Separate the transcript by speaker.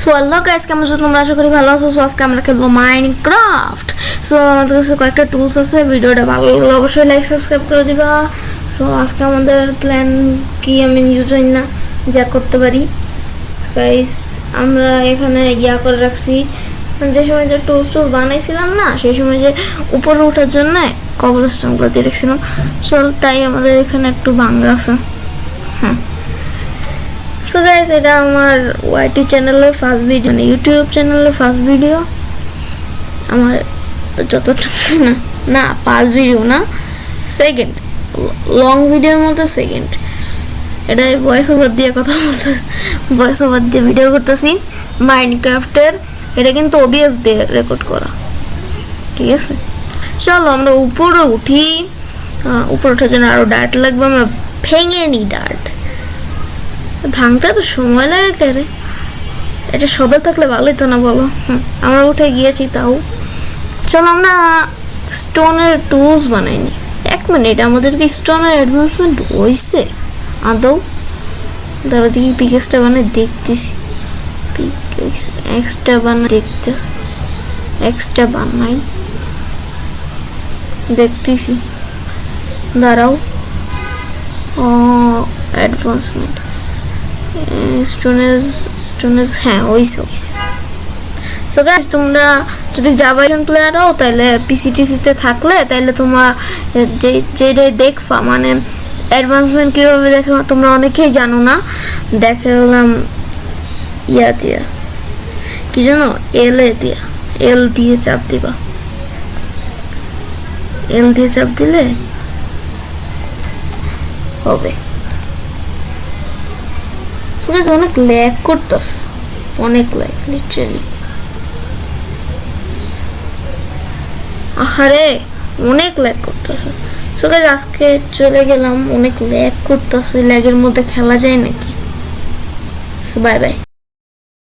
Speaker 1: So hello guys, কেমন আছো তোমরা? আশা করি ভালো আছো। সো আজকে আমরা খেলবো মাইনক্রাফট। সো আমাদের কাছে কয়েকটা টুলস আছে, ভিডিওটা ভালো লাগলে অবশ্যই লাইক সাবস্ক্রাইব করে দিবা। সো আজকে আমাদের প্ল্যান কি আমি নিজে জানি না, যা করতে পারি। গাইস আমরা এখানে করে রাখছি, যে সময় যে টুলস বানাইছিলাম না, সেই সময় যে উপরে ওঠার জন্য কবলস্টোনগুলো দিয়ে রেখেছিলাম। সো তাই আমাদের এখানে একটু ভাঙ্গা আছে। হ্যাঁ, সো গাইস এটা আমার ওয়াইটি চ্যানেলের ফার্স্ট ভিডিও, মানে ইউটিউব চ্যানেলের ফার্স্ট ভিডিও। আমার যতটা না ফার্স্ট ভিডিও না, সেকেন্ড লং ভিডিওর মধ্যে সেকেন্ড। এটাই ভয়েস ওভার দিয়ে কথা বলতে, ভয়েস ওভার দিয়ে ভিডিও করতেছি মাইনক্রাফটের। এটা কিন্তু ওবিএস দিয়ে রেকর্ড করা, ঠিক আছে? চলো আমরা উপরে উঠি। উপরে ওঠার জন্য আরও ডার্ট লাগবে, আমরা ভেঙে নিই ডার্ট। ভাঙতে তো সময় লাগে কেরে, এটা সবে থাকলে ভালোই তো না বলো? আমরা উঠে গিয়েছি তাও। চলো আমরা স্টোনের টুলস বানাইনি। এক মিনিট, আমাদের কি স্টোনের অ্যাডভান্সমেন্ট হয়েছে আদৌ? দাঁড়া দেখি, পিকেক্সটা বানাই দেখতেছি। এক্সট্রা বানাই দেখতেছি, এক্সট্রা বানাই দেখতেছি। দাঁড়াও, ও অ্যাডভান্সমেন্ট স্টোনেজ হ্যাঁ হইছে। সো গাইস তোমরা যদি জাভা প্লেয়ার হও, তাহলে পিসিটিসিতে থাকলে তাহলে তোমার যেটাই দেখবা, মানে অ্যাডভান্সমেন্ট কীভাবে দেখো তোমরা অনেকেই জানো না। দেখে হলাম দিয়া কি জানো, এল দিয়ে চাপ দিবা। এল দিয়ে চাপ দিলে হবে। ঠিক আছে, অনেক ল্যাগ করতেছে, অনেক ল্যাগ লিটারালি। আহারে অনেক ল্যাগ করতেছে। সো গাইস আজকে চলে গেলাম, অনেক ল্যাগ করতেছে, ল্যাগের মধ্যে খেলা যায় নাকি? Bye bye.